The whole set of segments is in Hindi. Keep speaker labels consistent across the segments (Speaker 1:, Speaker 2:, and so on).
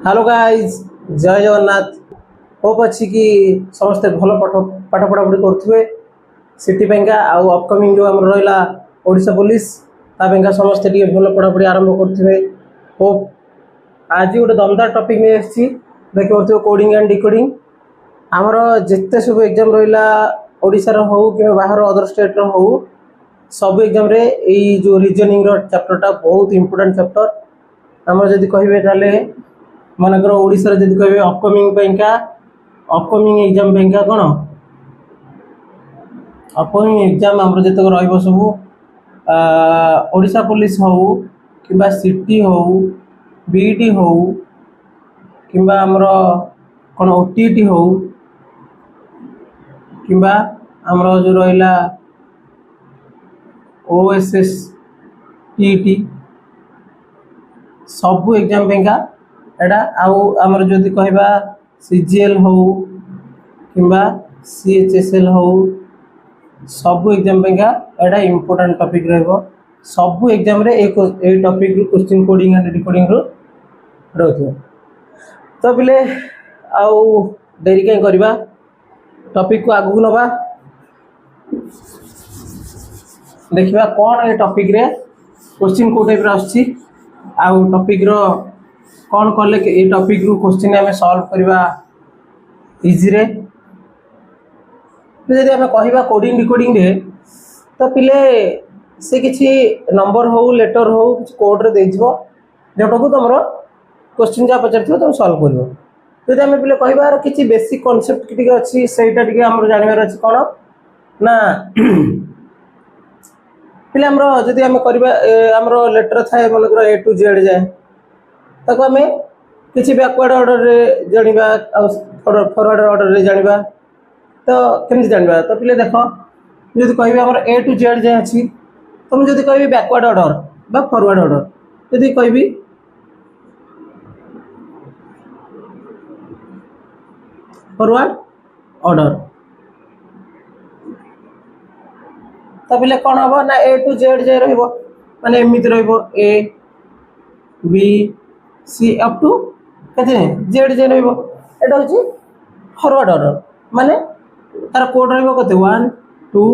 Speaker 1: हेलो गाइज जय जगन्नाथ। होप अच्छी कि समस्ते भल पाठ पढ़ापढ़ी करुवे सिटी पेंका आउ अपकमिंग जो आम रहा ओडिशा पुलिस तापेंका समस्ते टी भल पढ़ापढ़ी आरंभ करुवे। होप आज गोटे दमदार टॉपिक नहीं आसी देखिए कोडिंग एंड डिकोडिंग आमर जिते सब एग्जाम रहा ओडिशार हो कि बाहर अदर स्टेट रो हो सब एग्जाम रे यही जो रीजनिंग चैप्टरटा बहुत इंपोर्टेंट चैप्टर आमर जदि कहे मनकर ओडिशा रे जदि कहे अपकमिंग एग्जाम पेंका कौन अपकमिंग एग्जाम आमर जितक रहिबो सब ओडिशा पुलिस हो कि सिटी हो बीईटी हो कि आमर कौन ओटीटी हो कि आमर जो रहा ओएसएस टीटी सबू एग्जाम पेंका एटा आउ आमर जदि कहबा सीजीएल हो कि सीएचएसएल हो सबू एग्जाम पेंका एटा इंपोर्टेंट टॉपिक रहबो। सबू एग्जाम रे एक topic question coding and decoding रहथो। तो बिले आउ देरी कहीं करबा टॉपिक को आगु नबा देखिबा कौन ए टॉपिक रे क्वेश्चन को टाइप रे आछि आउ टॉपिक रो कौन कले ए टॉपिक रू क्वेश्चन हमें सॉल्व करबा इजी रे। जदि हमें कहबा कोडिंग डिकोडिंग रे तो पिले से किछि नंबर हो लेटर हो किछि कोड रे दे दिबो जोटा को तुमरो क्वेश्चन जा पचारथिबो तुम सॉल्व करबो। जदि हमें पिले कहबा किछि बेसिक कांसेप्ट किछि अछि सेटा टिके हमर जानिबार अछि कोन ना पिले हमरो जदि हमें करबा हमरो लेटर थाए मनकर ए टू जेड जाए ताको हमें किसी बैकवर्ड ऑर्डर रे जानिबा फॉरवर्ड ऑर्डर रे जानिबा तो केमति जानिबा। तो पिले देखो जदि कहबे हमर ए टू जेड जाए अछि तुम जदि कहबी बैकवर्ड ऑर्डर बा फॉरवर्ड ऑर्डर जदि कहबी फॉरवर्ड ऑर्डर तो पिले कौन हम ना ए टू जेड जाए रहिबो माने एमिति रहिबो A B C up to कते जेड जे रहिबो एटा होची फॉरवर्ड ऑर्डर माने तार कोड रहिबो कते 1 2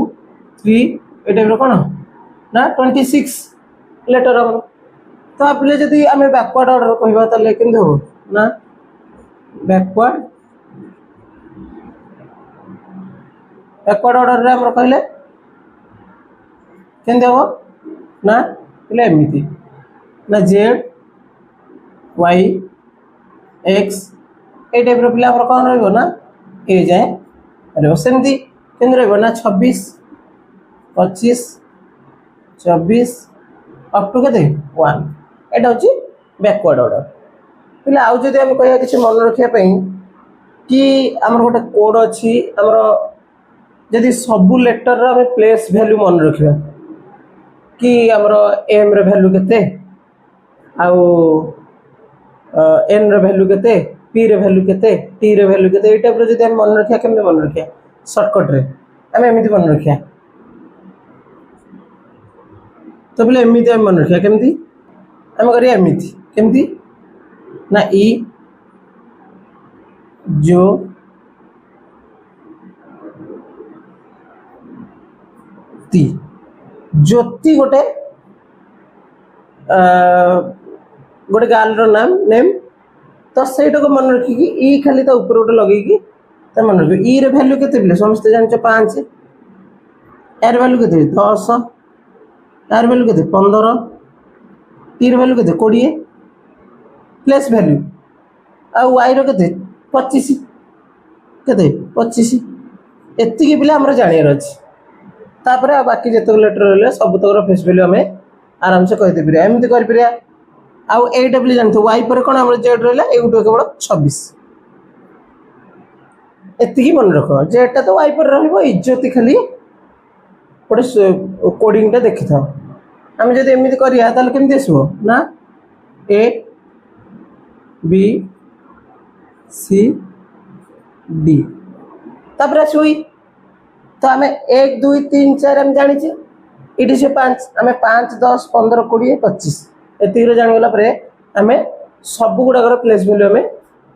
Speaker 1: 3 ए टाइप रो कोन ना 26 लेटर हम। तो आपले जदी हमें बैकवर्ड ऑर्डर कहबा त लेकिन हो ना बैकवर्ड ऑर्डर रे हम कहले केंदे हो ना ले एमिति ना जेड वाई एक्स ए टाइप पिला कौन रहिबो ना ए जाए रहिबो सेमती केंद्र रहिबो ना 26 25 24 अप टू केते 1 एटा होची बैकवर्ड ऑर्डर। पिला आउ जदि हम कहया किछि मन रखिया पई कि हमर गोटे कोड अछि हमर जदि सबु लेटर रा हम प्लेस वैल्यू मन रखिबा कि हमर एम रे वैल्यू केते आउ एन रे वैल्यू केते पी रे वैल्यू केते टी रे वैल्यू केते ए टाइप रे जदि हम मन रखिया केमते मन रखिया शॉर्टकट रे हम एमिति मन रखिया। तो बोले एमिति हम मन रखिया केमति हम करिया एमिति केमति ना ई जो ती ज्योति गोटे गोटे गाल रो नाम नेम तो सेटा को मन रखी कि ई खाली तो ऊपर गोटे लगे कि तो मन रखी ई रे वैल्यू केते बिले समस्त जानछ 5 एर वैल्यू केते 10 एर वैल्यू केते 15 टी रे वैल्यू केते 20 प्लस वैल्यू आ वाई रो केते 25 केते 25 एति के बिले हमर जानियर अछि तापर बाकी जते लेटर रहले सब तकर फेस वैल्यू हमें आराम से कहि देबिरे एमिति कर पिरिया। आउ ए डब्ल्यू जानथो वाई पर कोन हमर जेड रहला एउटो केवल 26 एति की मन रखो जेडटा तो वाई पर रहबो इज्जत खाली गोटे कोडिंग टा देखि था हम जदि एमिति करिया ताले केमति आसबो ना ए बी सी डी तापर आसोई तो हमें 1 2 3 4 हम जानि छी इडी से 5 हमें 5 10 15 20 25 एति रे जानि गला परे हमें सब गुड़ाकर प्लेस वैल्यू आम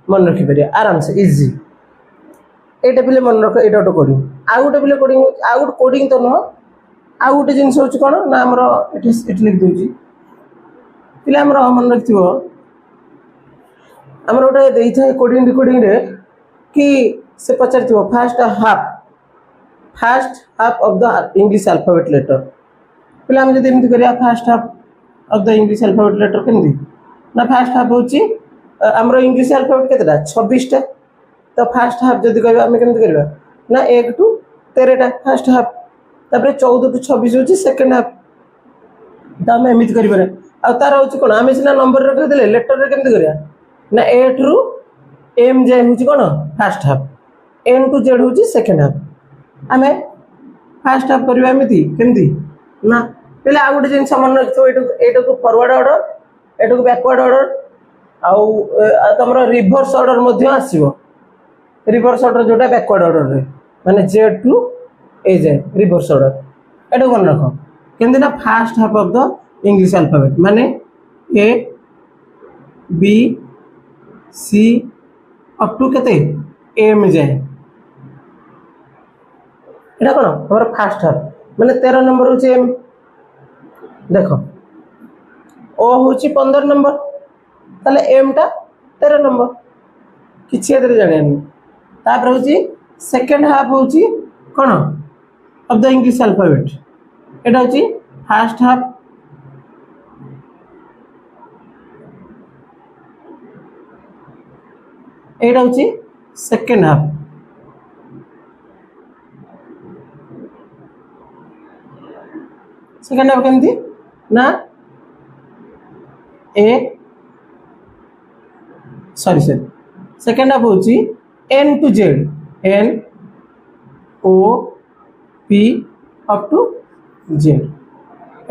Speaker 1: मन रखिपर आराम से इजी। एटा पे मन रख ये गोटे कोडिंग आउ गोटे पे कोडिंग आउ गोटे कोडिंग तो नुह आउ गोटे जिनस हूँ कौन ना आमर ये लिख दूसरी पे आमर मन रखि आमर गोटे दे था कोडिंग डिकोडिंग रे कि से पचार first half of the English alphabet letter पे आम जब एमती करिया first half of the English alphabet letter केमती ना फास्ट हाफ होची आमर इंग्लिश अल्फाबेट केतेटा 26टा तो फास्ट हाफ जब कह आम केमती करवा ना 1 टू 13टा फास्ट हाफ तापर 14 टू 26 होची सेकंड हाफ तो आम एमती करें आ तार हूँ कौन आम सीना नंबर रखिदे लेटर रे केमती करवा ना 8 रु एम जाए हूँ कौन first half N to Z हूँ सेकेंड हाफ आम फास्ट हाफ करवा एमती केमती ना पे आउ गोटे जिन मन रखिए को फरवर्ड ऑर्डर एटा को बैकवर्ड ऑर्डर आउ तुम रिभर्स ऑर्डर आसो रिभर्स ऑर्डर जोटा बैकवर्ड ऑर्डर रे माने जेड टू ए जाए रिभर्स ऑर्डर एटा मन रख केमती ना first half of the English alphabet माने A B C up to केते एम जाए एटा कौन हमारा फास्ट हाफ माने 13 नंबर हूँ एम देख ओ हूँ 15 नंबर ताले एम टा 13 नंबर किसी जाना तापर हूँ सेकेंड हाफ हूँ कौन ऑफ द इंग्लिश अल्फाबेट एटा हूँ फास्ट हाफ एटा हूँ सेकेंड हाफ सेकेंड हाफ केमती ना ए सॉरी सेकेंड हाफ हूँ N to Z N O P up to Z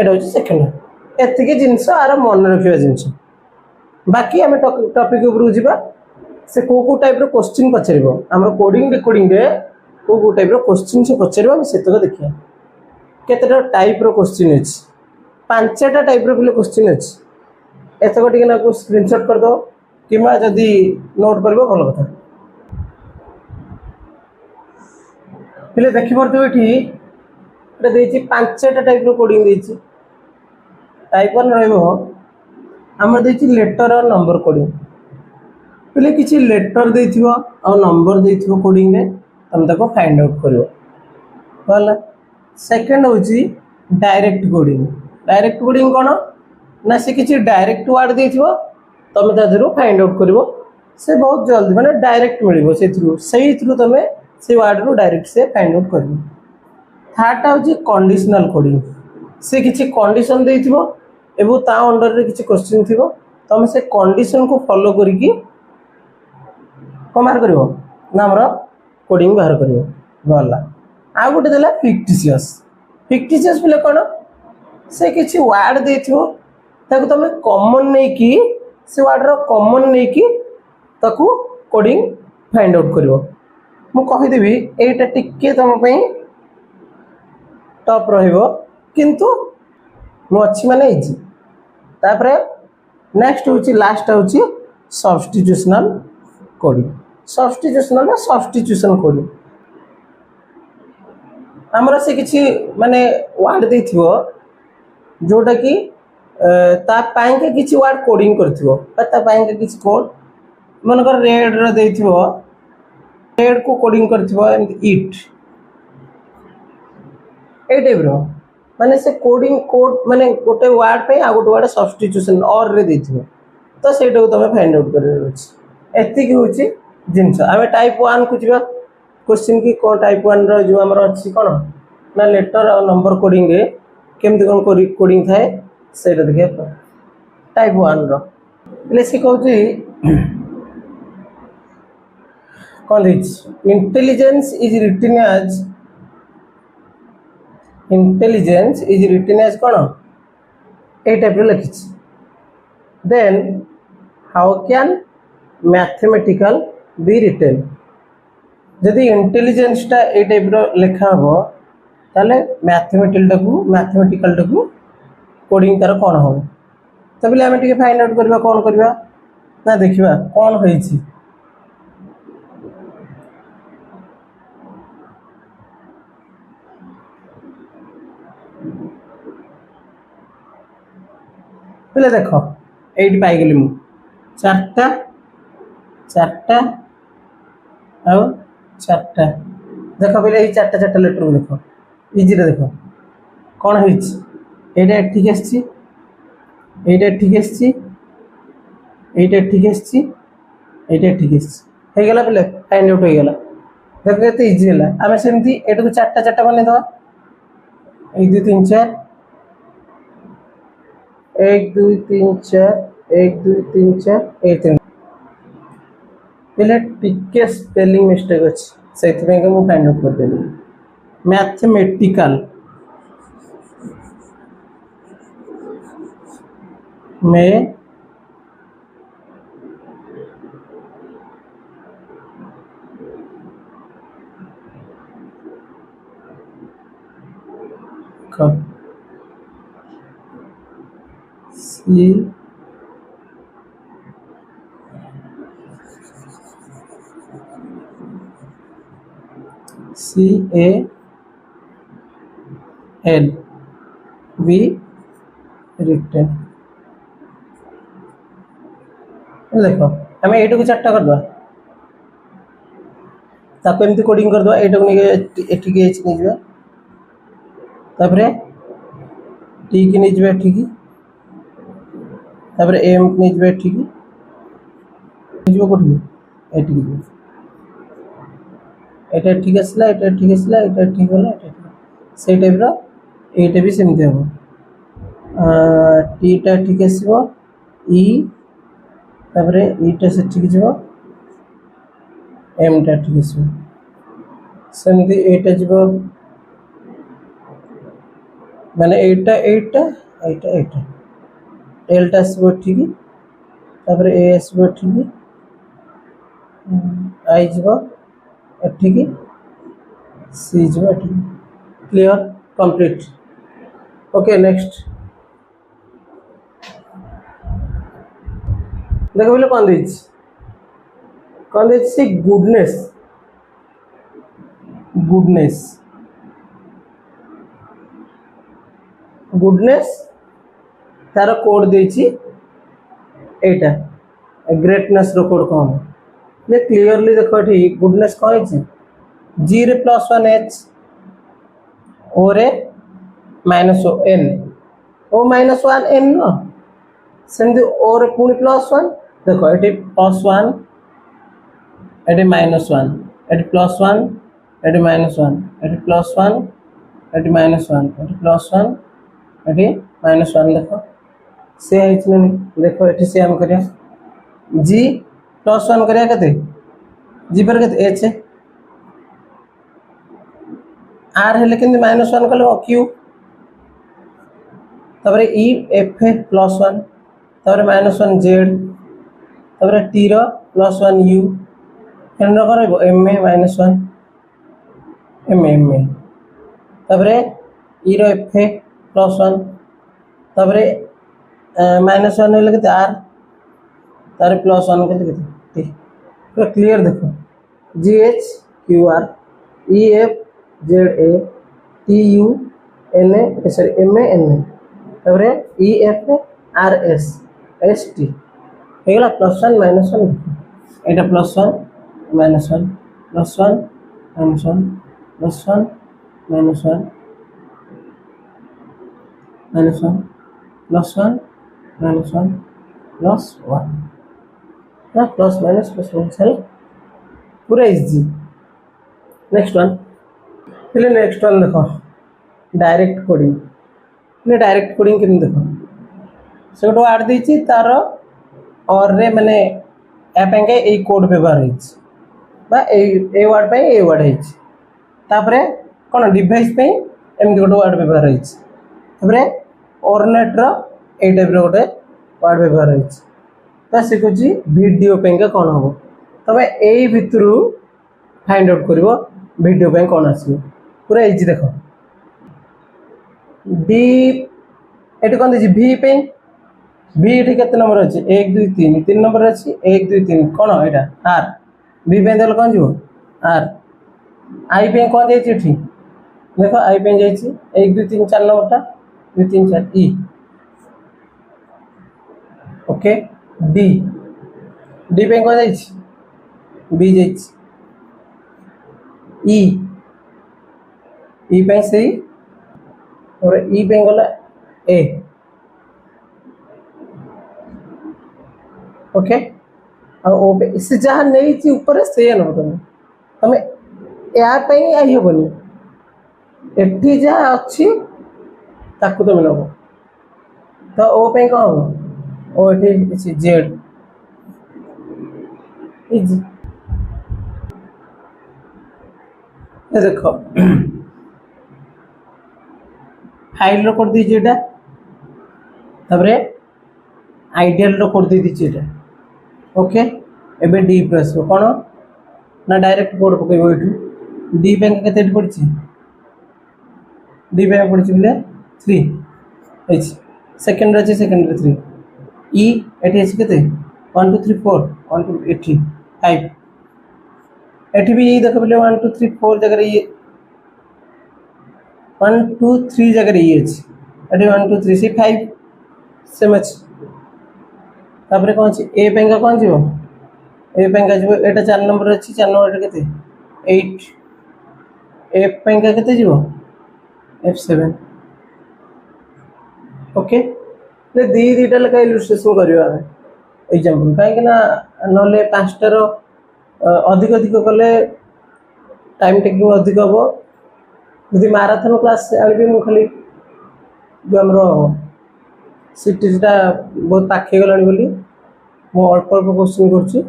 Speaker 1: एटा हूँ सेकेंड हाफ एतिक जिनस आर मन रखा जिनस बाकी आम टॉपिक उपरू जा से को टाइप रो क्वेश्चन पचार आम कोडिंग डिकोडिंग रे को टाइप रो क्वेश्चन से पचार से देखिए केतेटा टाइप रो क्वेश्चन अछि 5टा टाइप रो क्वेश्चन अछि एतक टिके ना स्क्रीनशॉट कर दो किमा जदी नोट करबो भल कथा पहले देखि परतो एठी एटा देछि 5टा टाइप रो कोडिंग देछि टाइप 1 रहबो हमर देछि लेटर और नंबर कोडिंग पहले किसी लेटर देथिबो और नंबर देथिबो कोडिंग रे हम ताको फाइंड आउट करबो भला सेकेंड हूँ डायरेक्ट कोडिंग कौन ना से किसी डायरेक्ट वार्ड दे तुम तादर फाइंड आउट कर से बहुत जल्दी माने डायरेक्ट मिल से थ्रू तुम से वार्ड रू डायरेक्ट से फाइंड आउट कर। थर्डटा हूँ कंडीशनल कोडिंग से किसी कंडीशन दे ता अंडर रे किसी क्वेश्चन थी तुम से कंडीशन को फॉलो करके कौन बाहर कर कोडिंग बाहर कर गला। आ गोटे देला फिक्टिशियस बोले कौन से किसी वार्ड दे तुम कॉमन नहीं कि से वार्ड रो कॉमन नहीं कि ताकू कोडिंग फाइंड आउट करिवो मु कहिदेबी एटा टिके तुम टॉप रहिबो किंतु मु अच्छी माने इजी। तापरे नेक्स्ट होची लास्ट होची सब्स्टिट्यूशनल सब्स्टिट्यूशन कोडिंग आमर से किसी माने वार्ड दे जोटा कि के किसी वार्ड कोडिंग कर किसी कोड मनकर रेड रे रेड को कोडिंग कर इट ए टाइप रो माने से कोडिंग कोड माने गोटे वार्ड पे आ गोटे वार्ड सब्स्टिट्यूशन और रे देथिबो तो सेटा को तमे फाइंड आउट करबे अछि एति की होछि जिंस आमे टाइप 1 को जिबा क्वेश्चन की को टाइप 1 रो जो हमर अछि कोन ना लेटर और नंबर कोडिंग रे केमति कोन कोडिंग थाए सेटा देखिए टाइप 1 रो ले से कहउछि कौन इंटेलिजेंस इज रिटन एज कौन ए टाइप लिखी then how can mathematical be written जदि इंटेलिजेंस टा ए टाइप लिखा हो ताले मैथमेटिकल टाकू कोडिंग तार कौन हो तबले आम टे फाइंड आउट करबा कौन करबा ना देखिबा कौन होईछि पहले देख एट पाइगली मु चारटा चारटा आउ चारटा देख पहले ये चारटा चारटा लेटर को देख इजी रे देख कौन होईछि एटा ठीक आछि एटा ठीक आछि एटा ठीक आछि एटा ठीक आछि हे गेला पहले फाइंड आउट हो गेला देख केते इजी होला आमे सेमती एटा को चारटा चारटा बने दवा 1 2 3 4 1 2 3 4 1 2 3 4 1 3 पहले टिके स्पेलिंग मिस्टेक अछि सेति में के मु फाइंड आउट कर देली मैथमेटिकल में सी CAL V रिटर्न देखो हमें एट को चार्टा कर दवा ताको एमती कोडिंग कर दवा एट को एठी के एच नहीं जवा तापरे टी की नहीं जवा ठीक तापरे एम नहीं जवा ठीक जवा कोठी एट की एटा ठीक आसला एटा ठीक आसला एटा ठीक होला एटा से टाइप रो एटा भी सेमते हो टी टा ठीक आसीबो ई तापरे ई टा से ठीक जीवो एम टा ठीक आसीबो सेमती एटा जीवो माने एटा एल टा आसीबो ठीक तापरे ए आसीबो ठीक आई जीवो ठीक सी जीवो ठीक क्लियर कंप्लीट ओके नेक्स्ट देखो बोले कौन दी गुडनेस गुडनेस गुडनेस तार कोड देछि एटा ग्रेटनेस रो कोड कौन ले क्लियरली देखो एठी गुडनेस कौन है जी रे +1 एच ओ रे -n ओ -1 n न सेमती ओ रे पुनी +1 देखो एठी +1 एठी -1 एठी +1 एठी -1 एठी +1 एठी -1 एठी +1 एठी -1 देखो से आइछ नै देखो एठी से हम करिया जी +1 करिया कते जी पर कते एच आर हेले किंतु -1 कले क्यू तबरे ई एफ +1 तबरे -1 जेड तबरे टी रो +1 यू केन करबो एम ए -1 एम ए तबरे ई रो एफ +1 तबरे -1 हेले कते आर तारे +1 कते कते टी पूरा क्लियर देखो G H Q R E F Z A T U N A sorry M A N A तबरे E F R S S T हेगला +1 -1 एटा +1 -1 +1 -1 +1 -1 -1 +1 -1 +1 ना प्लस माइनस +1 सही पूरा इजी नेक्स्ट वन पहले नेक्स्ट वन देखो डायरेक्ट कोडिंग पहले डायरेक्ट कोडिंग केन देखो से गोटे वार्ड देछि तार और रे माने एपेंगे ए कोड व्यवहार हिच बा ए वर्ड पे ए वर्ड हिच तापरे कोन डिवाइस पे एमति गोटे वर्ड व्यवहार हिच तापरे ऑर्नेट रो ए टाइप रो गोटे वर्ड व्यवहार हिच ता सिकुची वीडियो पेंगा कोन हो तबे ए भितरु फाइंड आउट करबो वीडियो पे कोन आसीबो पूरा इजी देखो डी एट कोन दिछि वी पे बी ये केते नंबर अच्छे 1 2 3 3 नंबर अच्छी 1 2 3 कौन एटा आर बी पे देल कौन जीव आर आई पे कौन जाइए देख आई पे जाइए 1 2 3 4 नंबरटा 2 3 4 ई ओके डी डी पे कौन जाइए बी जाइए ई ई पे सही और ई पे गला ए ओके और ओ पे इसे जहाँ नहीं थी ऊपर से नब तुम या आई हेनी एटी जहाँ अच्छी ताकू तुम नब तो ओ पे कौन हम ओ ये जेड इजी देख फाइल कर दीजिए एटा तबरे आइडियल कर दे दीजिए एटा ओके एबे डी पे आसो कौन ना डायरेक्ट कोड पकेबो एठू डी बैंक केते पड़ी डी बैंक पड़ी बोले 3 एच सेकंड अच्छे सेकंड 3 ई एटी एच केते 1 2 3 4 1 2 8 5 एटी भी देख बोले 1 2 3 4 जगह ये 1 2 3 जगह ये एटी 1 2 3 से 5 सेम अच्छे तापर कौन अच्छी ए पेंगा कौन जीव ए पेंगा जीव एटा 4 नंबर अच्छी 4 नंबर केते 8 एफ पेंगा केते जीव F7 ओके ले दी दीटा लगा इलस्ट्रेशन करबा एग्जांपल काहे ना नले पांचटार अधिक अधिक कले टाइम टेकिंग अधिक हबो यदि मैराथन क्लास आलबी मु खाली जो हमरो सीटीटा बहुत पाखे गलानी बोली मु अल्प अल्प क्वेश्चन करछि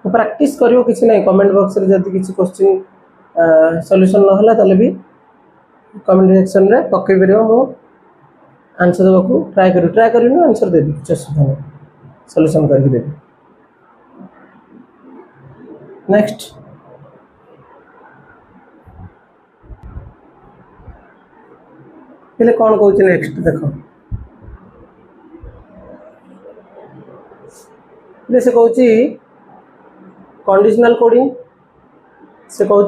Speaker 1: प्रैक्टिस करियो किछि नै कमेंट बॉक्स रे जदि किछि क्वेश्चन सॉल्यूशन न होला तले भी कमेंट सेक्शन रे पकई परियो मु आंसर देबा ट्राई करियो आंसर देबी चसुधा सॉल्यूशन करके देबी नेक्स्ट पहले कौन कहूँ नेक्स्ट देखो से कहूँ कंडीशनल कोडिंग से कहूँ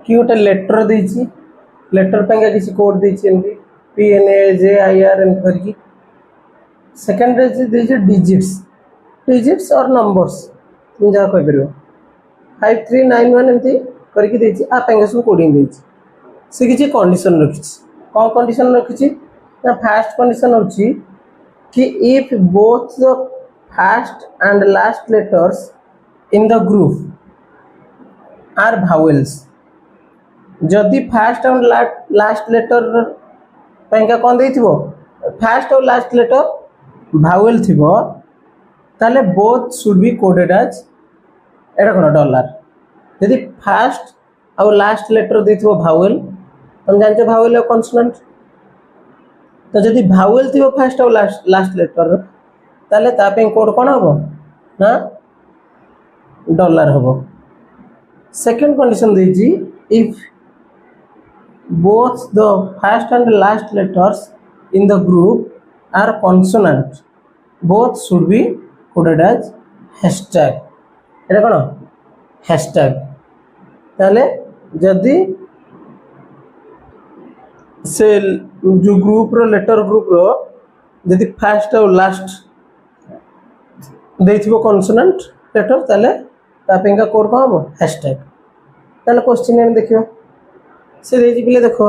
Speaker 1: कि गोटे लेटर देछि लेटर पे किसी कोड देछि एमती PNAJIR एम करके सेकंड रे डिजिट्स और नंबर्स तुम जहाँ कह पार 5391 एमती करके देछि आ पेंगे सब कोडिंग देछि से किसी कंडीशन रखी कौन कंडीशन रखी ना फास्ट कंडीशन होछि कि if both the first and last letters in the group are vowels जदि फर्स्ट और लास्ट लेटर पेंका कौन देथिबो फर्स्ट और लास्ट लेटर भावेल थिबो ताले both should be coded as एटा कोन डॉलर यदि फर्स्ट और लास्ट लेटर देथिबो भावेल तुम जानते भावेल और कॉन्सोनेंट तो जदि भावेल थी फर्स्ट और लास्ट लेटर ताले तापे कोड कौन हम ना डॉलर हम सेकंड कंडीशन देजी if both the first and last letters in the group are consonant both should be coded as hashtag एटा कौन हैशटैग ताले जदि से जो ग्रुप रो लेटर ग्रुप रो जदि फर्स्ट और लास्ट देथिबो कॉन्सोनेंट लेटर ताले तापेंगा कोड को हम हैशटैग ताले क्वेश्चन में देखियो से देछि पले देखो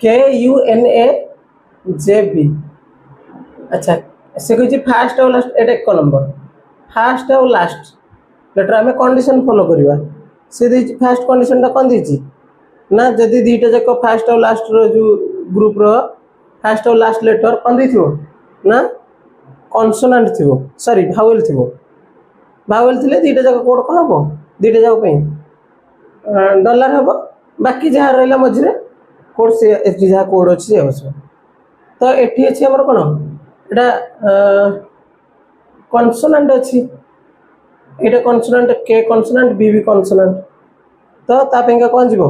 Speaker 1: KUNAJB अच्छा से कहि फर्स्ट और लास्ट एटा एक नंबर फर्स्ट और लास्ट लेटर हमें कंडीशन फॉलो करबा से देछि फर्स्ट कंडीशन ता कोन देछि ना जदि दीटा जक फर्स्ट और लास्ट रो जो ग्रुप रो फर्स्ट और लास्ट लेटर कोन देथिबो ना कॉन्सोनेंट थिबो सॉरी भावेल थिबो भावेल थिले दीटा जक कोड को हबो दीटा जक पे डॉलर हम बाकी जहाँ रहा मझे कोड से एटी जहाँ कोड अच्छी अवश्य तो एटी अच्छी आमर कौन यहाँ कॉन्सोनेंट अच्छी ये कॉन्सोनेंट के कॉन्सोनेंट बी भी कॉन्सोनेंट तो तापेंगा कौन जीव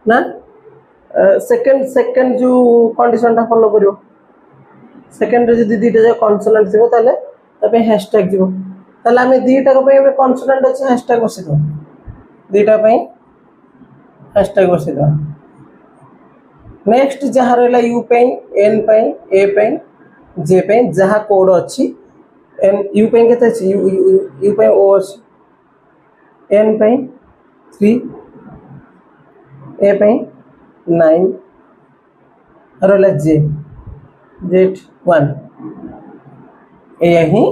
Speaker 1: ना सेकेंड सेकेंड जो कंडीशन टा फॉलो करियो सेकेंड रे जदी दीटा जो कॉन्सोनेंट थिबो ताले तबे हैशटैग जीवो ताले हमें दीटा को पे कॉन्सोनेंट अछि हैशटैग बसि दो दीटा पे हैशटैग बसि दो नेक्स्ट जहाँ रहा यू पे एन पे ए पे जे पे जहाँ कोड अच्छी एन यू पे के यू पे ओ अच्छी एन पे 3 ए पे 9 रहा जे जेट 1 यही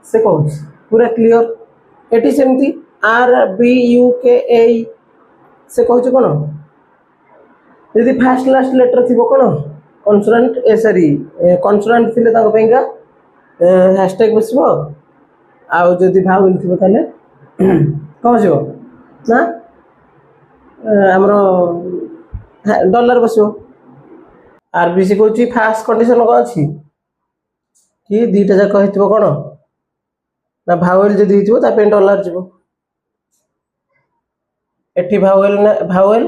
Speaker 1: से कहूँ पूरा क्लियर एटी सेमती आर बी यू के ए से कहूँ कौन यदि फास्ट लास्ट लेटर थी कौन कन्सोनेंट ए सॉरी कन्सोनेंट थिले ताको पेंगा हैशटैग बसबो आउ जदि भावेल थिबो ताले कौन बसबो ना हमरो डॉलर बसबो आरबीसी कहूँ फास्ट कंडीशन कौन अच्छी कि दीटा जाक हेतिबो कौन ना भावेल जदि हेतिबो ता पे डॉलर जीवो एठी भावेल ना भावेल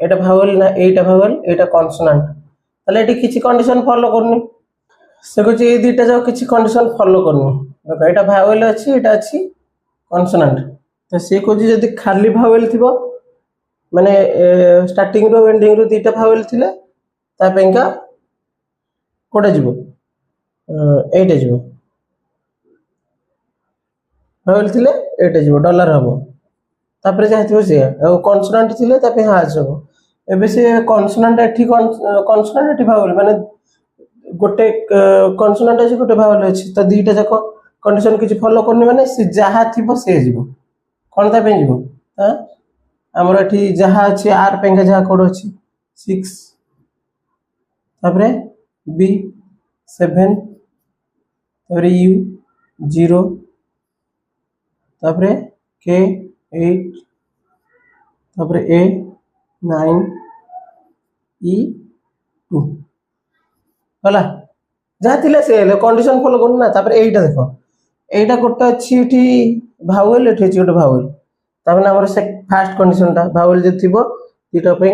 Speaker 1: एटा भावेल ना एटा भावेल एटा कॉन्सोनेंट ताले एटी किछि कंडीशन फॉलो करनी से कुछ ए दीटा जाक किछि कंडीशन फॉलो करनी देखो एटा भावेल अछि एटा अछि कॉन्सोनेंट तो से कुछ जदि खाली भावेल थिबो माने स्टार्टिंग रो एंडिंग रो दीटा भावेल थिले ता पेंका कोडा जीवो एटा जीवो भावेल थिले एटा जीवो डॉलर हबो तापर जा थिबो से कॉन्सोनेंट थिले तापे हाज हबो एबे से कॉन्सोनेंट एठी कॉन्सोनेंट एठी भावेल माने गोटे कॉन्सोनेंट अछि गोटे भावेल अछि त दीटा जाक कंडीशन किछि फॉलो करनी माने से जहा थिबो से जीवो कोन ता पे जीवो हां हमर एठी जहा अछि आर पेंगा जहा कोड अछि 6 तापर बी 7 तापर यू 0 तापर के 8 तापर ए 9 ई 2 होला जहाँ थिले से कंडीशन फॉलो करना तापर एटा देखो एटा गोटे अछि एठी भावेल एठी अछि गोटे भावेल तापर हमर से फर्स्ट कंडीशन ता भावेल जे थिबो दीटा पे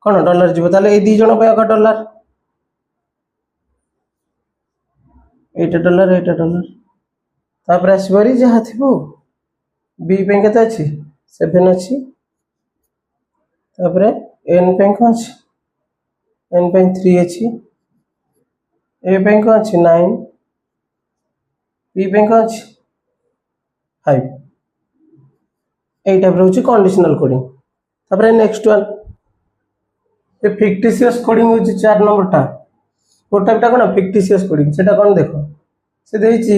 Speaker 1: कोन डॉलर जीवो ताले ए दी जण पे अगर डॉलर एटा डॉलर तापर आसबरी जहाँ थिबो बी पे केते अछि 7 अछि तापर एन पे कोन अछि एन पे 3 अछि ए पे कोन अछि 9 बी पे कोन अछि 5 एटा रहउछि कंडीशनल कोडिंग तापर नेक्स्ट वन ये फिक्टिशियस कोडिंग होछि 4 नंबर टा कोटा कोन फिक्टिशियस कोडिंग सेटा कोन देखो से देछि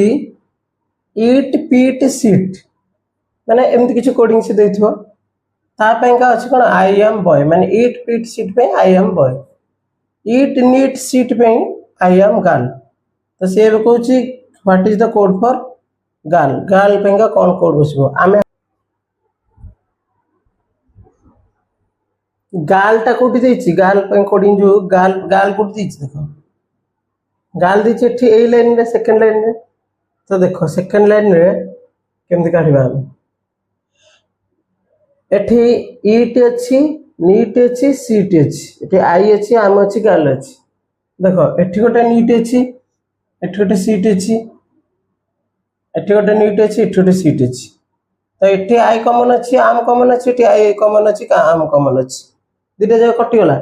Speaker 1: ईट पीट सीट माने एमति किछ कोडिंग से देथिबो ता पेंका अछि कोन आई एम बॉय माने ईट पीट सीट पे I am boy eat neat seat पे आई एम गर्ल तो से कहउछि what is the code for girl girl पेंका कोन कोड बसबो आमे गाल टा कोठी देछि गाल पे कोडिंग जो गाल गाल कोठी देछि देखो गाल देछि एठी ए लाइन रे सेकंड लाइन रे तो देखो सेकंड लाइन रे केमति काढिबा हम एठी ईट अछि नीट अछि सीट अछि एठी आई अछि आम अछि गाल अछि देखो एठी गोटे नीट अछि एठी गोटे सीट अछि एठी गोटे नीट अछि एठी गोटे सीट अछि तो एठी आई कॉमन अछि आम कॉमन अछि एठी आई कॉमन अछि का आम कॉमन अछि दिटा जगह कटि गला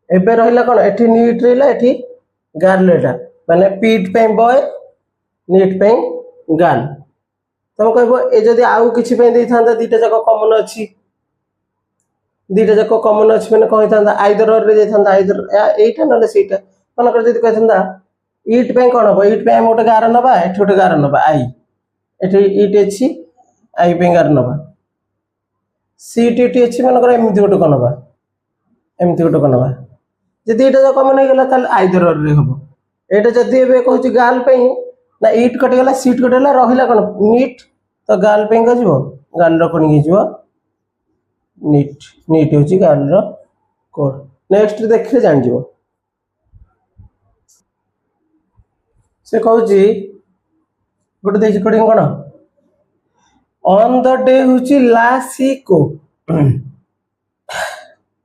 Speaker 1: एबे रहिला कोन एठी नीट रहिला एठी गाल लेटा माने पीट पे बॉय नीट पे गाल तुम कहबो ए जदी आउ किछि पे देई थांदा दिटा जगह कॉमन अछि दिटा जगह कॉमन अछि माने कहि थांदा आइदर रे जाई थांदा आइदर एटा नले सेटा मन कर जदी कहि थांदा ईट पे कोन हो ईट पे हम गोटे गार नबा एठी गोटे गार नबा आई एठी ईट अछि आई पे गार नबा सीट एठी अछि मन कर एमिति गोटे कोनबा एमती गोटे बनवा जदि एटा कॉमन हो गला ताल आइदर रे हबो एटा जदि एबे कहूची गाल पे ना ईट कटि गला सीट कटला रहिला कोन नीट तो गाल पे को जीवो गाल रो कोन जीवो नीट नीट होची गाल रो कोड नेक्स्ट देखले जान जीवो से कहूची गोटे देछि कोडिंग कोन ऑन द डे होची लासिको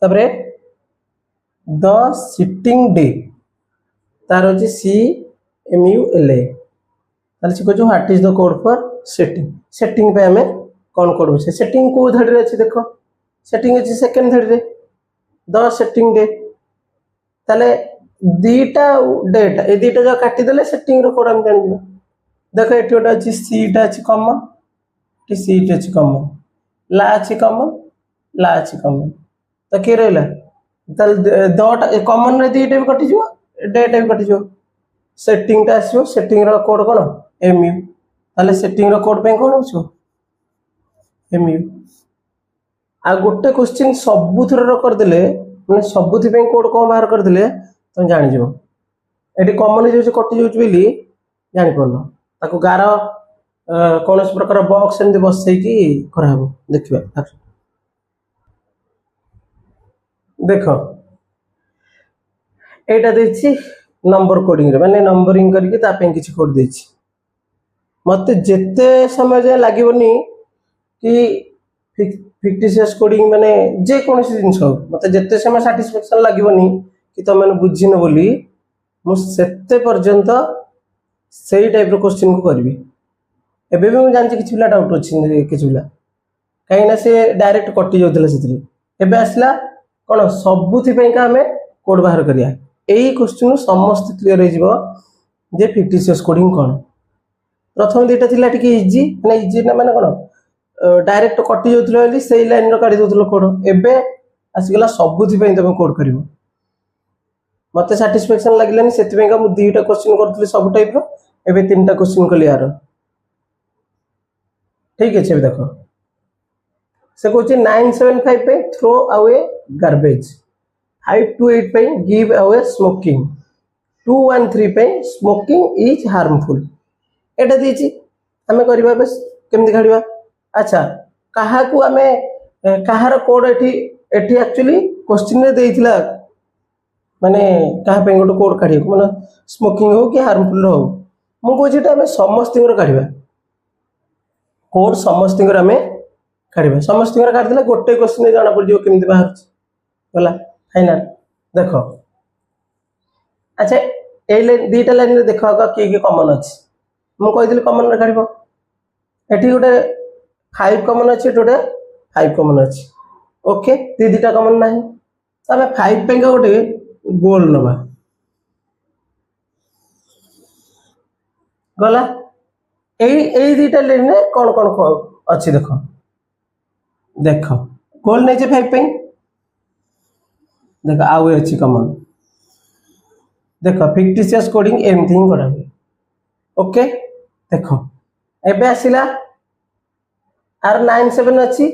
Speaker 1: तबरे द सिटिंग डे तार होची CMULA ताले से कहजो what is the code for setting setting पे हमें कौन कोड होचे सेटिंग को धड़ी रे अछि देखो सेटिंग अछि सेकंड धड़ी रे द सेटिंग डे ताले दीटा डेट ए दीटा जो काटी देले सेटिंग रो कोड हम जानि दिबा देखो एटी ओटा अछि सीटा अछि कॉमन कि सीट अछि कॉमन ला अछि कॉमन तो के रहला ताले दटा कॉमन रे दीटा भी कटि जिवो डेटा भी कटि जिवो सेटिंग टा आसीओ सेटिंग रो कोड कोन MU ताले सेटिंग रो कोड पे कोन होछो MU आ गोटे क्वेश्चन सबुथर रो कर देले माने सबुथि पे कोड को बाहर कर देले तुम जानि जिवो एटी कॉमन जो कटि जोच बेली जानि परनो ताको गार कौन प्रकार बॉक्स एमती बसई की करा हबो देखिबा देखो एटा देछि नंबर कोडिंग रे माने नंबरिंग करके तापे किछि कोड देछि मते जेते समय जे लागिवनी कि फिक्टिशियस कोडिंग माने जे कोनसी जिंस हो मते जेते समय सैटिस्फैक्शन लागिवनी कि त माने बुझिन बोली मु सेते पर्यंत सेही टाइप रो क्वेश्चन को करबी एबे भी मु जानछि किछि पिला डाउट अछि किछि पिला काई ना से डायरेक्ट कटि जोथले सेतरी एबे आसला कोन सबुथि पे का हमें कोड बाहर करिया एही क्वेश्चन समस्त क्लियर हो जिवो जे फिक्टिशियस कोडिंग कोन प्रथम दुटा थिला टिके इजी माने इजी ना माने कोन डायरेक्ट कटि जोथले बोली सेही लाइन रो काढी दोथलो कोड एबे आसी गेला सबुथि पे तमे कोड करिवो मते सैटिस्फैक्शन लागलानी सेति पे का मु दुटा क्वेश्चन करथले सब टाइप रो एबे तीनटा क्वेश्चन कली यार ठीक है छे देखो से कहछि 975 पे थ्रो अवे गार्बेज 528 पे गिव अवे स्मोकिंग 213 पे स्मोकिंग इज हार्मफुल एटा दीची हमें करबा बस केमति खाड़िबा अच्छा कहा को हमें कहार कोड एठी एठी एक्चुअली क्वेश्चन रे देइथिला माने कहा पे गोटे कोड काढियो माने स्मोकिंग हो कि हार्मफुल हो मु कहछि हमें समस्तिंगर काढिबा कोड समस्तिंगर हमें काढिबा समस्तिंगर काढ देले गोटे क्वेश्चन जाना पड़ जियो केमति बाहर होला फाइनल देखो अच्छा ए लाइन दीटा लाइन रे देखो आगा की कॉमन अछि मु कहि दिले कॉमन रे काढिबो एठी गोटे 5 कॉमन अछि टोटे 5 कॉमन अछि ओके दीटा कॉमन नाही तबे 5 पे गोटे गोल नबा गला एई दीटा लाइन रे कोन कोन अछि देखो देखो गोल नै जे 5 पे देखो आउ अछि कॉमन देखो फिक्टिशियस कोडिंग एमथिंग करा ओके देखो एबे आसिला आर 97 अछि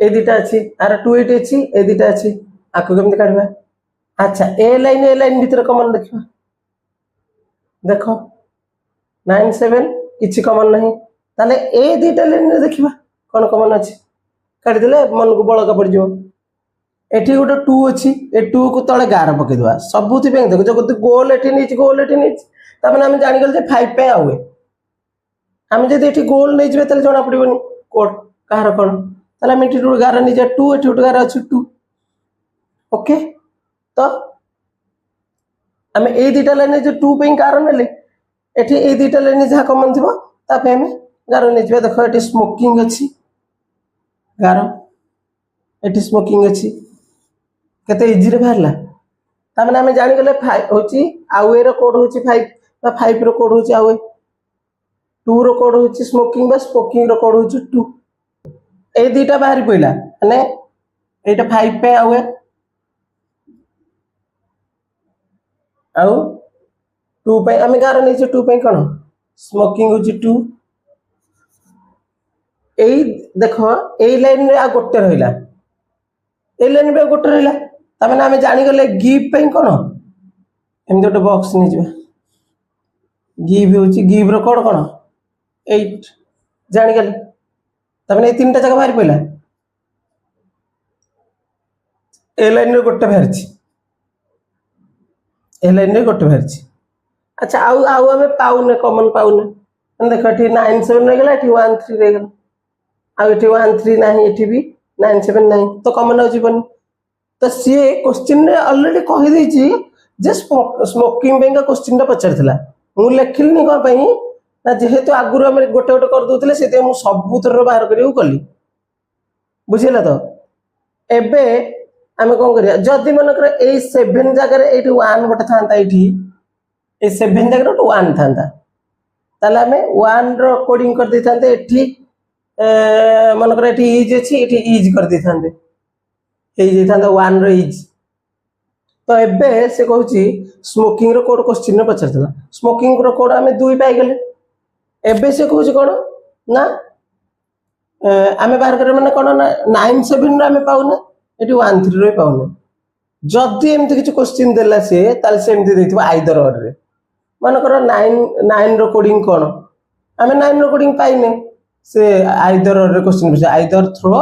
Speaker 1: ए दीटा अछि आर 28 अछि ए दीटा अछि आको केमति काढबा अच्छा ए लाइन भीतर कॉमन देखिबा देखो 97 किछि कॉमन नहीं ताले ए दीटा लाइन रे देखिबा कोन कॉमन अछि काढि देले मन को बळका पड़ जिवो एठी गोटे 2 अछि ए 2 को तळे गार पके दवा सबुथि पे देखो जगत गोल एठी नीच त माने हम जानि गेल जे 5 पे आवे हम जदि एठी गोल नै जबे तले जणा पड़िबोनी कोड कहार कोन तले हम एठी गार नै जे 2 एठी गार अछि 2 ओके तो हम ए दीटा लाइन जे 2 पे गार नेले एठी ए दीटा लाइन जहा कॉमन थिबो ता पे हम गार नै जबे देखो एठी स्मोकिंग अछि गार एठी स्मोकिंग अछि केते इजी रे बाहरला ता माने हम जानि गेले 5 होची आवे रो कोड होची 5 बा 5 रो कोड होची आवे 2 रो कोड होची स्मोकिंग बा स्मोकिंग रो कोड होची 2 ए दीटा बाहरी पइला माने एटा 5 पे आवे आउ 2 पे हम गार नै जे 2 पे कोन स्मोकिंग होची 2 एई देखो एई लाइन रे आ गोटे रहिला ए लाइन पे गोटे रहिला त माने हम जानि गेले गिव पे कोन एम गोटे बॉक्स नै जिबा गिव होची गिव रो कोड कोन 8 जानि गेले त माने ए तीनटा जगह बाहर पइला ए लाइन रे गोटे बाहरची ए लाइन रे गोटे बाहरची अच्छा आउ आउ हमें पाउने कॉमन पाउने देखो एठी 97 रे गेला एठी 13 रे गेला आ एठी 13 नाही एठी भी 97 नाही तो कॉमन हो जीवन तो सी क्वेश्चन ऑलरेडी कही देछि जे स्मोकिंग पे क्वेश्चन पचार मु लिखिली कौन ना जेहेतु आगुरी आम गोटे गोटे कर दूसरे से मुझे सबुतर बाहर करी कली बुझेगा तो एबे आम कौन करिया जदि मनकर ए 7 जगह ये 1 गोटे था ये 7 जगह गोटे 1 था ताले आम 1 रो कोडिंग कर देते एठी मनकर एठी इज अच्छी एठी इज कर देते था 1 रो इज तो एबे से कहूँ स्मोकिंग रो कोड क्वेश्चन पचार स्मोकिंग रो कोड आम 2 पाईगले एबे से कहूँ कौन ना आम बाहर कर मैंने कौन ना 9-7 आम पाऊने ये 1-3 पाऊने जदि एमती किसी क्वेश्चन देला सी ताल से एमती देथिबा आइदर और रे मनकर 9 रो कोडिंग कौन आम 9 रो कोडिंग पाइने से आइदर और रे क्वेश्चन पूछे आइदर थ्रो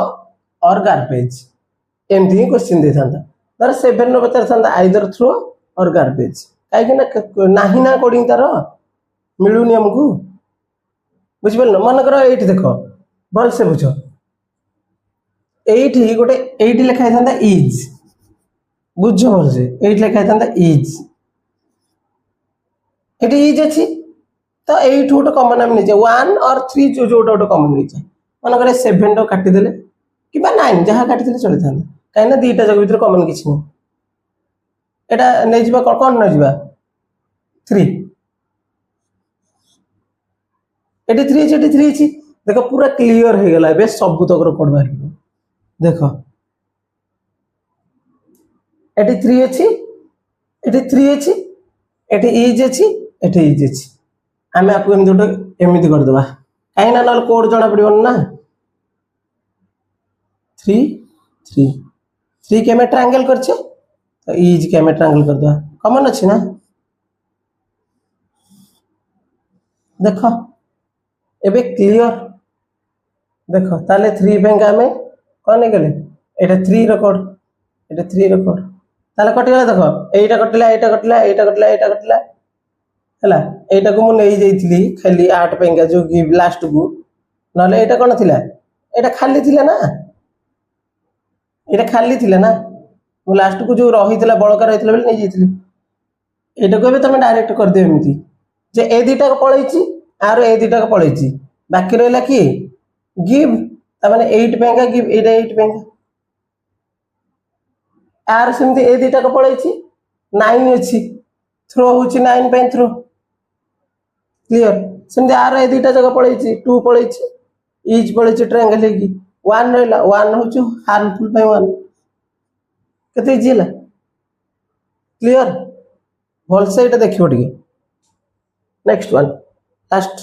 Speaker 1: और गार्बेज एमती ही क्वेश्चन दे था धर 7 रो पचार था आइदर थ्रो और गार्बेज कहीं ना ना कोडिंग तार मिलूनी आमको बुझिपार मनकर ये देख भल से बुझ ये गोटे ये लिखाई था इज बुझ भल से ये लिखाई था इज ये इज अच्छी तो ये गोटे कमन आम नहीं 1 और 3 जो गोटे कमन नहीं मनकर 7 टा काटिदेले कि 9 जहाँ काटिदेले चली था कहीं 2टा जगह भर कमन किसी नहीं यहाँ नहीं जा कौन नहीं जा 3 ये 3 अच्छी 3 अच्छी देख पूरा क्लीयर हो गला ए सब तक कोड बाहर देख ये 3 अच्छी ये 3 अच्छी ये इज अच्छी ये इज अच्छी आम आपको एमती गोटे एमती करदे कहीं ना कोड जना पड़ो ना 3 के आम ट्रायंगल कर इज के आम ट्रायंगल करदे कमन अच्छी ना देख एबे क्लियर देख ताले 3 बैंक आम कौन नहीं गले ये 3 रेकर्ड ये 3 रेकर्ड ताले कटिगला देख एटा कटिला एटा कटिला एटा कटिला एटा कटिला हैला एटा को मु नहीं जाइथिली खाली 8 पेंगा जो कि लास्ट को नले एटा कोन थिला एटा खाली थिला ना एटा खाली थिला ना मु लास्ट को जो रहितला बळका रहितला बेले नहीं जाइथिली एटा को तमे डायरेक्ट कर दे एमती जे ए दुटा को पळैछि आरो ए दुटा को पळैछि बाकी रहला कि गिव तमाने 8 पेंगा गिव एटा 8 पेंगा आर सेमती ए दुटा को पळैछि 9 अछि थ्रो होछि 9 पे थ्रो क्लियर सेमती आर ए दुटा जगह पळैछि 2 पळैछि इज पळैछि ट्रायंगल हेगी 1 रहला 1 होछु हार्मफुल पे 1 कते इजी हला क्लियर भल से एटा देखियो टिके नेक्स्ट वन लास्ट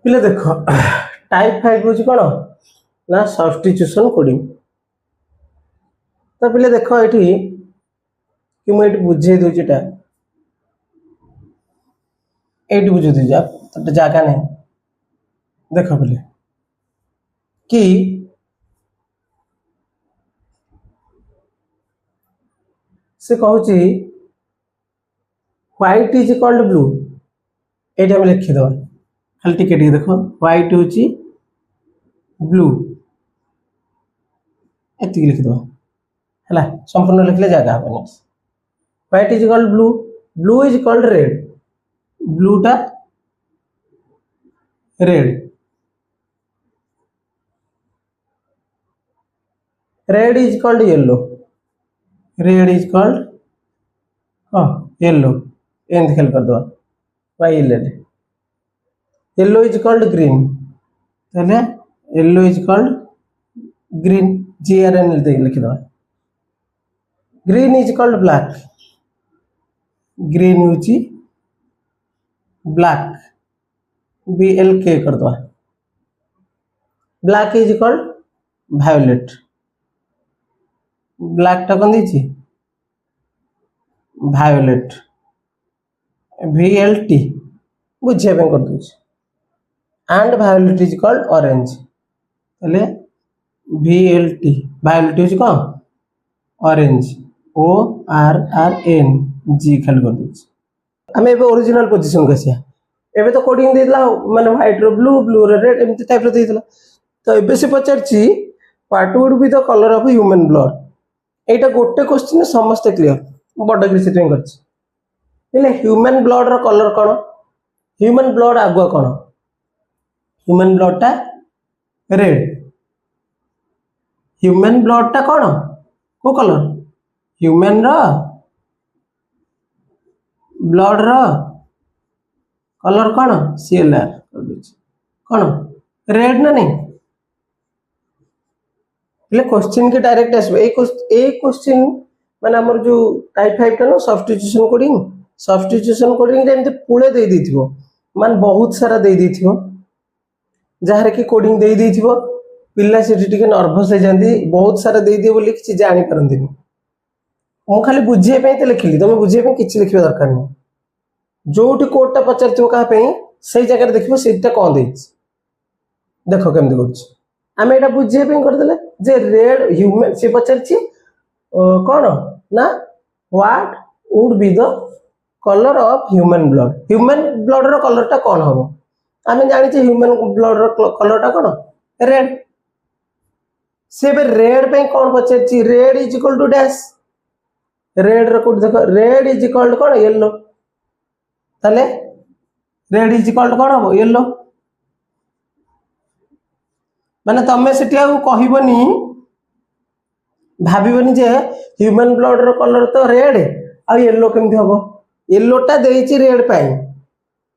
Speaker 1: पिले देख टाइप 5 होछि कोन ना सब्स्टिट्यूशन कोडिंग तो पिले देख ये कि मुझे बुझे दूसरा ये बुझे दूजा तो जगह नहीं देख पिले कि से कहूँ व्हाइट इज कॉल्ड ब्लू ये आम लिखिद खाली टिके देख व्हाइट हूँ ब्लू एति लिखिद है संपूर्ण लिखले जगह हम white is called blue blue is called red ब्लूटा red red is called yellow red is called हाँ येलो एंड खेल कर दो Y yellow is called green ताले yellow is called green GRN लिखिद green is called black green हूँ ब्लैक BLK कर दो black is called violet black टा कौन दी वायोलेट VLT बुझे कर दो and violet is called orange ताले VLT वायोलेट हूँ कौन ऑरेंज ORRNG खाली कर दो आम ए ओरिजिनल पोजिशन को आसिया एबे तो कोडिंग देला माने व्हाइट रो ब्लू ब्लू रो रेड एमती टाइप रो देला तो एबे से पचारची What would be the color of human blood? এইটা গোটে কোশ্চিন সমস্তে ক্লিয়ার বড় করে সেটিং করছি ହେଲେ ହ୍ୟୁମାନ୍ ବ୍ଲଡର କଲର କ'ଣ ହ୍ୟୁମାନ୍ ବ୍ଲଡ ଆଗୁଆ କ'ଣ ହ୍ୟୁମାନ୍ ବ୍ଲଡଟା ରେଡ୍ ହ୍ୟୁମାନ୍ ବ୍ଲଡଟା କ'ଣ କୋଉ କଲର ହ୍ୟୁମାନ୍ର ବ୍ଲଡର କଲର କ'ଣ ସିଏଲ୍ଆର୍ କରିଦେଉଛି କ'ଣ ରେଡ୍ ନା ନାହିଁ ହେଲେ क्वेश्चन के डायरेक्ट आसबो ए क्वेश्चन माने हमर जो टाइप 5 टा नो सब्स्टिट्यूशन कोडिंग रे एमते पुळे दे दिथिबो मान बहुत सारा दे दिथिबो जहार की कोडिंग दे दिथिबो पिल्ला सेठी टिके नर्वस हो जांदी बहुत सारा दे दिए बोली किछि जानि परंदिनी मु खाली बुझिए पे ते लिखली तमे बुझिए पे किछि लिखिबा दरकार नहीं जोटी कोडटा पचारथिबो का पे सही जगह देखिबो सेटा कोन देछि देखो केमते करछि आमे एटा बुझिए पे कर देले जे रेड ह्यूमन से पचारछि कोन ना what would be the colour of human blood रो कलर टा कोन हबो आमे जानि छी ह्यूमन ब्लड रो कलर टा कोन रेड से बे रेड पे कोन पचारछि red is equal to dash red रो कोड देखो रेड इज इक्वल टू कोन येलो तले रेड इज इक्वल टू कोन हबो येलो माने तमे सेठी आ कहिबनी भाबिबनी जे ह्यूमन ब्लड रो कलर तो रेड आ येलो केमथि हबो येलोटा देइछि रेड पाई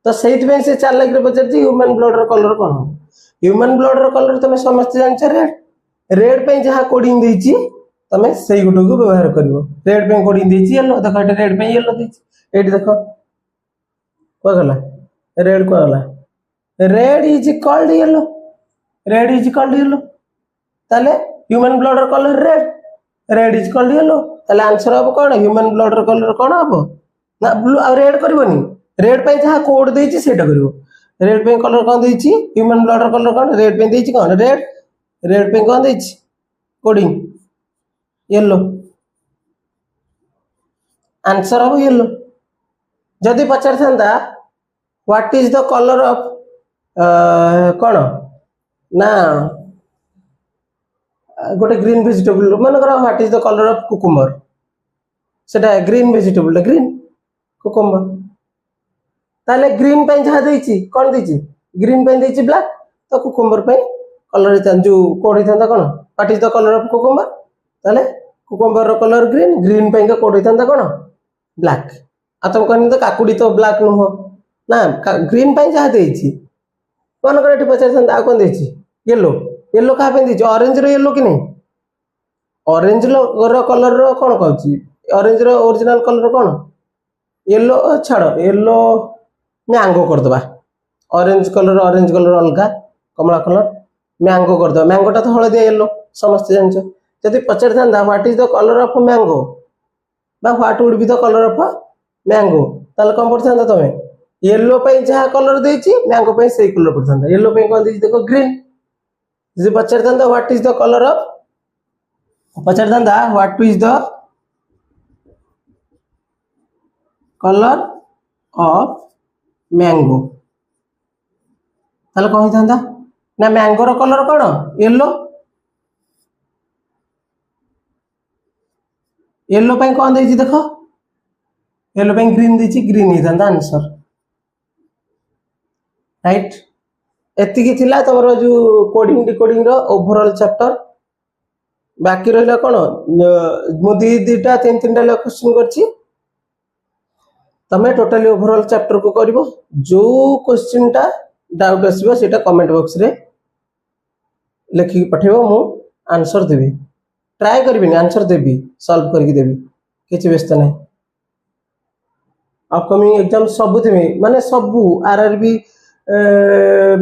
Speaker 1: तो सेहित में से चार लाख रे पचारछि ह्यूमन ब्लड रो कलर कोन ह्यूमन ब्लड रो कलर तमे समस्त जानछ रेड पे जहा कोडिंग देइछि तमे सेही गुटो को व्यवहार करिवो रेड पे कोडिंग देइछि येलो देखो एटा रेड पे येलो देइछि एटी देखो को गला रेड को गला red is called yellow red is called yellow ताले ह्यूमन ब्लड रो colour red is called yellow ताले आंसर अब कोन ह्यूमन ब्लड रो कलर कोन हबो ना ब्लू आ रेड करबोनी रेड पे जहा कोड देइछि सेटा करिवो रेड पे कलर कोन देइछि ह्यूमन ब्लड रो कलर कोन रेड पे देइछि कोन रेड पे कोन देइछि कोडिंग येलो आंसर अब येलो जदि पचार थांदा what is the colour of कोन ना गोटे ग्रीन वेजिटेबल मन कर what is the colour of cucumber सेटा ग्रीन वेजिटेबल ग्रीन कुकुम्बर ताले ग्रीन पे जहा देइछि कोन देइछि ग्रीन पे देइछि ब्लैक तो कुकुम्बर पे कलर जो कोड हिथांदा कोन what is the colour of cucumber ताले कुकुम्बर रो कलर ग्रीन पे कोड हिथांदा कोन ब्लैक आ तुम कहनी तो काकुडी तो ब्लैक न हो ना ग्रीन पे जहा देइछि मन कर एठी पचार थांदा आ कोन देइछि येलो का पे देइछि ऑरेंज रो येलो कि नहीं ऑरेंज रो कलर रो कोन कहछि ऑरेंज रो ओरिजिनल कलर कोन येलो छाड़ो येलो मैंगो कर दबा ऑरेंज कलर अलगा कमला कलर मैंगो कर दबा मैंगोटा तो हळदिया येलो समस्त जानछ जदि पचार थांदा what is the colour of mango बा what would be the colour of mango ताले कोन पड़थांदा तमे येलो पे जहा कलर देइछि मैंगो पे सेही कलर पड़थांदा येलो पे कोन देइछि देखो ग्रीन जे पचार थांदा what is the colour of पचार थांदा what is the colour of mango ताले कहि थांदा ना मैंगो रो कलर कोन येलो पे कोन देइछि देखो येलो पे ग्रीन देइछि ग्रीन ही थांदा आंसर राइट एति की थिला तमरो जो कोडिंग डिकोडिंग रो ओवरऑल चैप्टर बाकी रहला कोन मु दीटा तीन तीनटा क्वेश्चन करछि तमे टोटली ओवरऑल चैप्टर को करिवो जो क्वेश्चन टा डाउट आसीबो सेटा कमेंट बॉक्स रे लिखि पठेबो मु आंसर देबी ट्राई करबिनी आंसर देबी सॉल्व करके देबी किछि व्यस्त नै अपकमिंग एग्जाम सब थिमे माने सब आरआरबी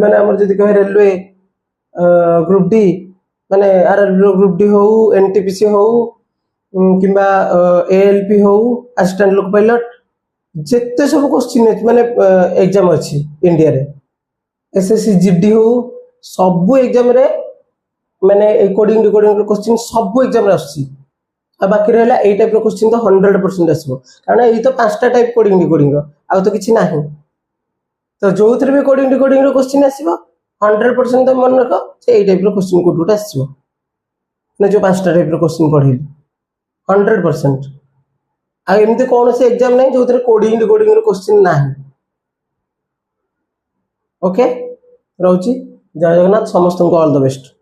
Speaker 1: माने हमर जदि कहे रेलवे ग्रुप डी माने आरआरबी ग्रुप डी हो एनटीपीसी हो किबा एएलपी हो असिस्टेंट लोक पायलट जेते सब क्वेश्चन माने एग्जाम अछि इंडिया रे एसएससी जीडी हो सब एग्जाम रे माने कोडिंग डिकोडिंग क्वेश्चन सब एग्जाम रे आछि आ बाकी रहला ए टाइप रो क्वेश्चन तो 100% आसीबो कारण एई तो पांचटा टाइप कोडिंग डिकोडिंग रो आ तो किछि नाही तो जोथरे भी कोडिंग डिकोडिंग रो क्वेश्चन आसीबो 100% तो मन रखो से ए टाइप रो क्वेश्चन कोड आसीबो ना जो 5टा टाइप क्वेश्चन पढ़ेली 100%। आ एमती कौन से एग्जाम नहीं जो कोडिंग रिकॉर्डिंग क्वेश्चन ना। ओके, रोची जय जगन्नाथ, समस्त को ऑल द बेस्ट।